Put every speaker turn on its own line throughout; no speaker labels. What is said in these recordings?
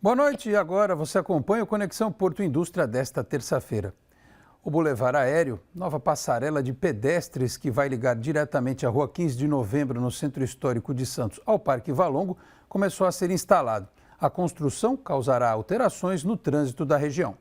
Boa noite, e agora você acompanha o Conexão Porto Indústria desta terça-feira. O Boulevard Aéreo, nova passarela de pedestres que vai ligar diretamente a Rua 15 de Novembro, no Centro Histórico de Santos, ao Parque Valongo, começou a ser instalado. A construção causará alterações no trânsito da região.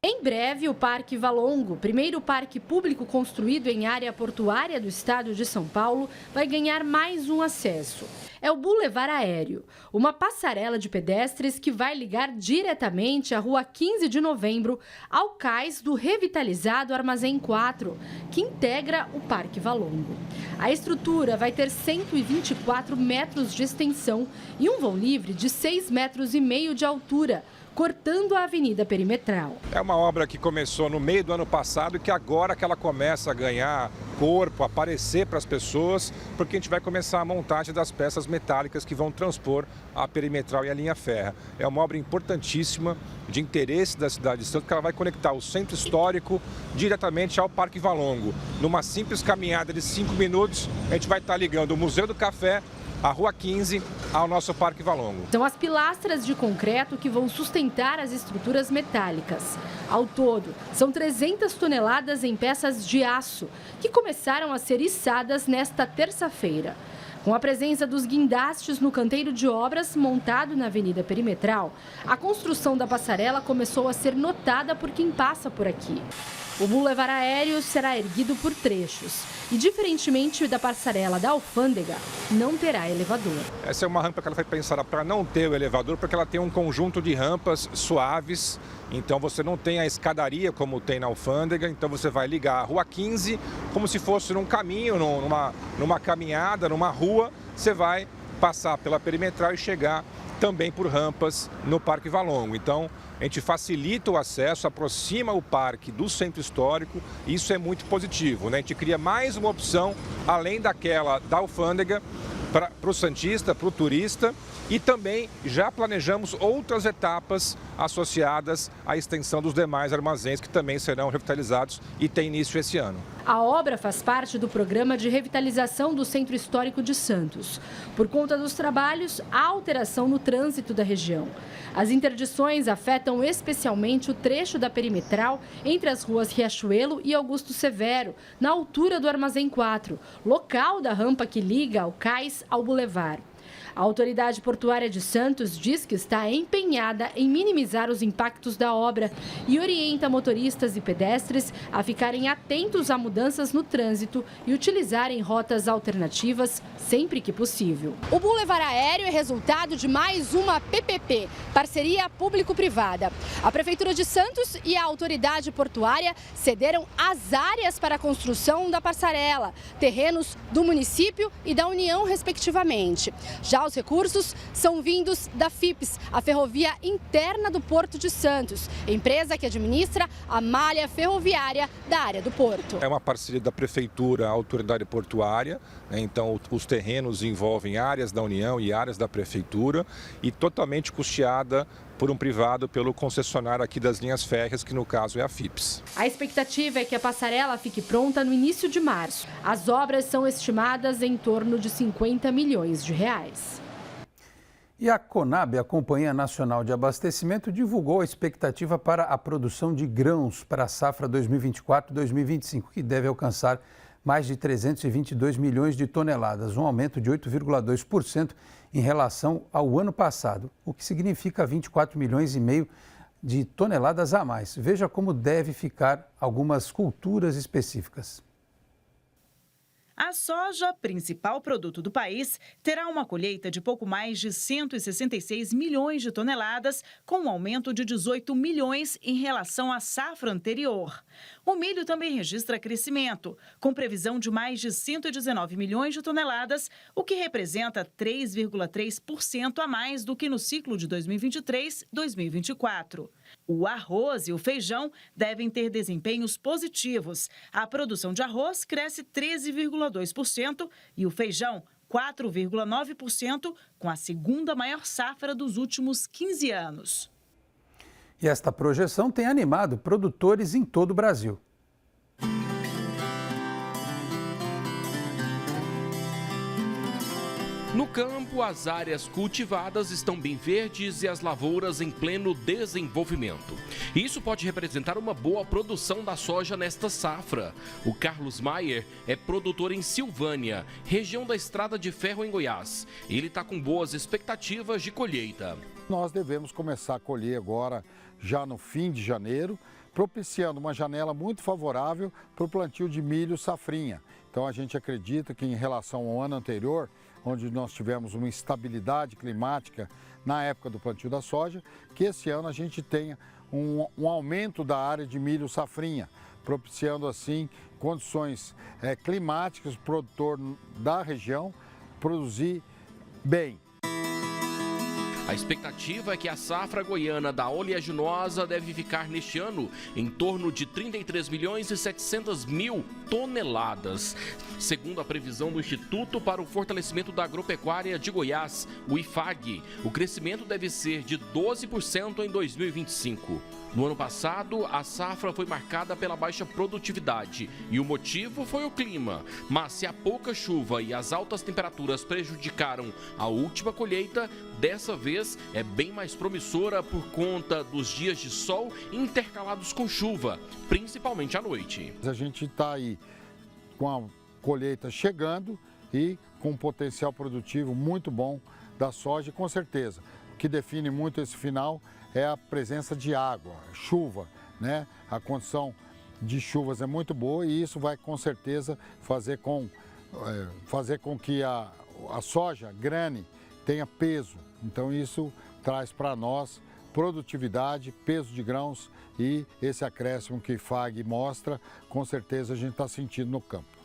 Em breve, o Parque Valongo, primeiro parque público construído em área portuária do estado de São Paulo, vai ganhar mais um acesso. É o Boulevard Aéreo, uma passarela de pedestres que vai ligar diretamente a Rua 15 de Novembro ao cais do revitalizado Armazém 4, que integra o Parque Valongo. A estrutura vai ter 124 metros de extensão e um vão livre de 6,5 metros de altura, cortando a Avenida Perimetral.
É uma obra que começou no meio do ano passado e que agora que ela começa a ganhar corpo, aparecer para as pessoas, porque a gente vai começar a montagem das peças metálicas que vão transpor a perimetral e a linha férrea. É uma obra importantíssima, de interesse da cidade de Santos, porque ela vai conectar o centro histórico diretamente ao Parque Valongo. Numa simples caminhada de 5 minutos, a gente vai estar ligando o Museu do Café, a Rua 15, ao nosso Parque Valongo.
São as pilastras de concreto que vão sustentar as estruturas metálicas. Ao todo, são 300 toneladas em peças de aço, que começaram a ser içadas nesta terça-feira. Com a presença dos guindastes no canteiro de obras montado na Avenida Perimetral, a construção da passarela começou a ser notada por quem passa por aqui. O Boulevard Aéreo será erguido por trechos e, diferentemente da passarela da Alfândega, não terá elevador.
Essa é uma rampa que ela foi pensada para não ter o elevador, porque ela tem um conjunto de rampas suaves. Então você não tem a escadaria como tem na Alfândega, então você vai ligar a Rua 15 como se fosse num caminho, numa caminhada, numa rua. Você vai passar pela perimetral e chegar também por rampas no Parque Valongo. Então, a gente facilita o acesso, aproxima o parque do centro histórico, e isso é muito positivo, né? A gente cria mais uma opção, além daquela da Alfândega, para o santista, para o turista, e também já planejamos outras etapas associadas à extensão dos demais armazéns que também serão revitalizados e tem início esse ano.
A obra faz parte do programa de revitalização do Centro Histórico de Santos. Por conta dos trabalhos, há alteração no trânsito da região. As interdições afetam especialmente o trecho da perimetral entre as ruas Riachuelo e Augusto Severo, na altura do Armazém 4, local da rampa que liga o cais ao Boulevard. A Autoridade Portuária de Santos diz que está empenhada em minimizar os impactos da obra e orienta motoristas e pedestres a ficarem atentos a mudanças no trânsito e utilizarem rotas alternativas sempre que possível. O Boulevard Aéreo é resultado de mais uma PPP, parceria público-privada. A Prefeitura de Santos e a Autoridade Portuária cederam as áreas para a construção da passarela, terrenos do município e da União, respectivamente. Já os recursos são vindos da FIPS, a Ferrovia Interna do Porto de Santos, empresa que administra a malha ferroviária da área do porto.
É uma parceria da Prefeitura, a Autoridade Portuária, né? Então os terrenos envolvem áreas da União e áreas da Prefeitura e totalmente custeada por um privado, pelo concessionário aqui das linhas férreas, que no caso é a FIPS.
A expectativa é que a passarela fique pronta no início de março. As obras são estimadas em torno de 50 milhões de reais.
E a Conab, a Companhia Nacional de Abastecimento, divulgou a expectativa para a produção de grãos para a safra 2024-2025, que deve alcançar mais de 322 milhões de toneladas, um aumento de 8,2% em relação ao ano passado, o que significa 24 milhões e meio de toneladas a mais. Veja como deve ficar algumas culturas específicas.
A soja, principal produto do país, terá uma colheita de pouco mais de 166 milhões de toneladas, com um aumento de 18 milhões em relação à safra anterior. O milho também registra crescimento, com previsão de mais de 119 milhões de toneladas, o que representa 3,3% a mais do que no ciclo de 2023-2024. O arroz e o feijão devem ter desempenhos positivos. A produção de arroz cresce 13,2% e o feijão 4,9%, com a segunda maior safra dos últimos 15 anos.
E esta projeção tem animado produtores em todo o Brasil.
No campo, as áreas cultivadas estão bem verdes e as lavouras em pleno desenvolvimento. Isso pode representar uma boa produção da soja nesta safra. O Carlos Maier é produtor em Silvânia, região da Estrada de Ferro em Goiás. Ele está com boas expectativas de colheita.
Nós devemos começar a colher agora, já no fim de janeiro, propiciando uma janela muito favorável para o plantio de milho safrinha. Então a gente acredita que em relação ao ano anterior, onde nós tivemos uma instabilidade climática na época do plantio da soja, que esse ano a gente tenha um aumento da área de milho safrinha, propiciando assim condições climáticas para o produtor da região produzir bem.
A expectativa é que a safra goiana da oleaginosa deve ficar neste ano em torno de 33 milhões e 700 mil toneladas. Segundo a previsão do Instituto para o Fortalecimento da Agropecuária de Goiás, o IFAG, o crescimento deve ser de 12% em 2025. No ano passado, a safra foi marcada pela baixa produtividade e o motivo foi o clima. Mas se a pouca chuva e as altas temperaturas prejudicaram a última colheita, dessa vez é bem mais promissora por conta dos dias de sol intercalados com chuva, principalmente à noite.
A gente está aí com a colheita chegando e com um potencial produtivo muito bom da soja, com certeza. O que define muito esse final é a presença de água, chuva, né? A condição de chuvas é muito boa e isso vai com certeza fazer com que a soja grane tenha peso. Então isso traz para nós produtividade, peso de grãos e esse acréscimo que o IFAG mostra, com certeza a gente está sentindo no campo.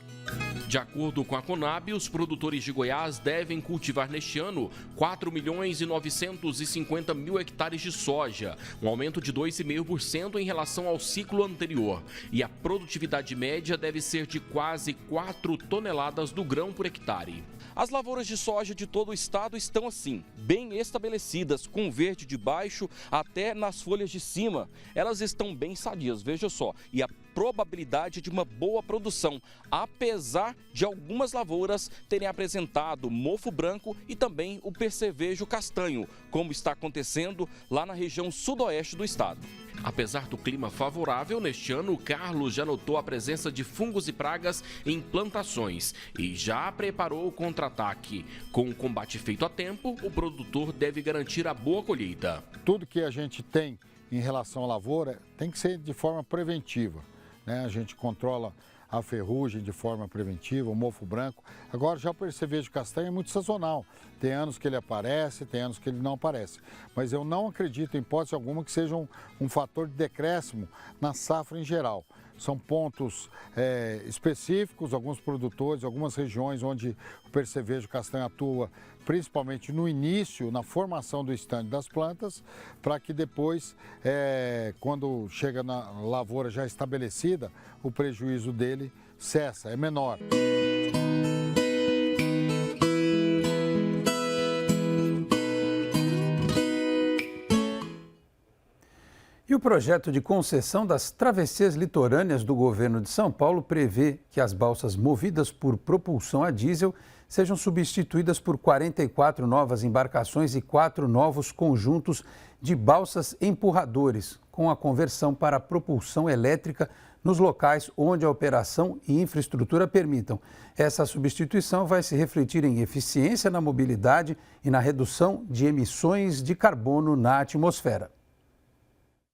De acordo com a Conab, os produtores de Goiás devem cultivar neste ano 4 milhões e 950 mil hectares de soja, um aumento de 2,5% em relação ao ciclo anterior. E a produtividade média deve ser de quase 4 toneladas do grão por hectare. As lavouras de soja de todo o estado estão assim, bem estabelecidas, com verde de baixo até nas folhas de cima. Elas estão bem sadias, veja só, e a probabilidade de uma boa produção, apesar de algumas lavouras terem apresentado mofo branco e também o percevejo castanho, como está acontecendo lá na região sudoeste do estado. Apesar do clima favorável, neste ano, o Carlos já notou a presença de fungos e pragas em plantações e já preparou o contra-ataque. Com o combate feito a tempo, o produtor deve garantir a boa colheita.
Tudo que a gente tem em relação à lavoura tem que ser de forma preventiva, né? A gente controla a ferrugem de forma preventiva, o mofo branco. Agora já o percevejo castanho é muito sazonal. Tem anos que ele aparece, tem anos que ele não aparece. Mas eu não acredito, em hipótese alguma, que seja um fator de decréscimo na safra em geral. São pontos específicos, alguns produtores, algumas regiões onde o percevejo castanho atua principalmente no início, na formação do estande das plantas, para que depois, quando chega na lavoura já estabelecida, o prejuízo dele cessa, é menor.
E o projeto de concessão das travessias litorâneas do governo de São Paulo prevê que as balsas movidas por propulsão a diesel sejam substituídas por 44 novas embarcações e 4 novos conjuntos de balsas empurradores, com a conversão para propulsão elétrica nos locais onde a operação e infraestrutura permitam. Essa substituição vai se refletir em eficiência na mobilidade e na redução de emissões de carbono na atmosfera.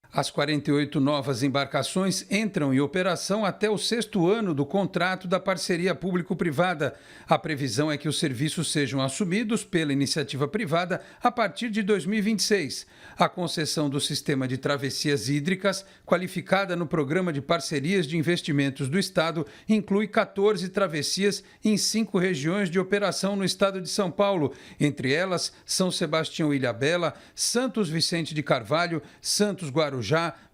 As 48 novas embarcações entram em operação até o 6º ano do contrato da parceria público-privada. A previsão é que os serviços sejam assumidos pela iniciativa privada a partir de 2026. A concessão do sistema de travessias hídricas, qualificada no Programa de Parcerias de Investimentos do Estado, inclui 14 travessias em 5 regiões de operação no estado de São Paulo. Entre elas, São Sebastião Ilhabela, Santos Vicente de Carvalho, Santos Guarujá,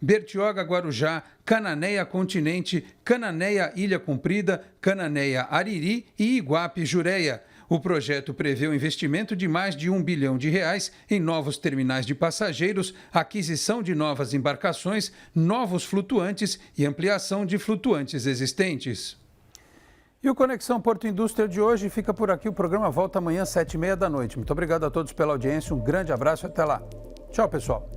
Bertioga Guarujá, Cananéia Continente, Cananéia Ilha Comprida, Cananéia Ariri e Iguape Jureia. O projeto prevê um investimento de mais de R$1 bilhão em novos terminais de passageiros, aquisição de novas embarcações, novos flutuantes e ampliação de flutuantes existentes. E o Conexão Porto Indústria de hoje fica por aqui. O programa volta amanhã às 7h30 da noite. Muito obrigado a todos pela audiência, um grande abraço e até lá. Tchau, pessoal.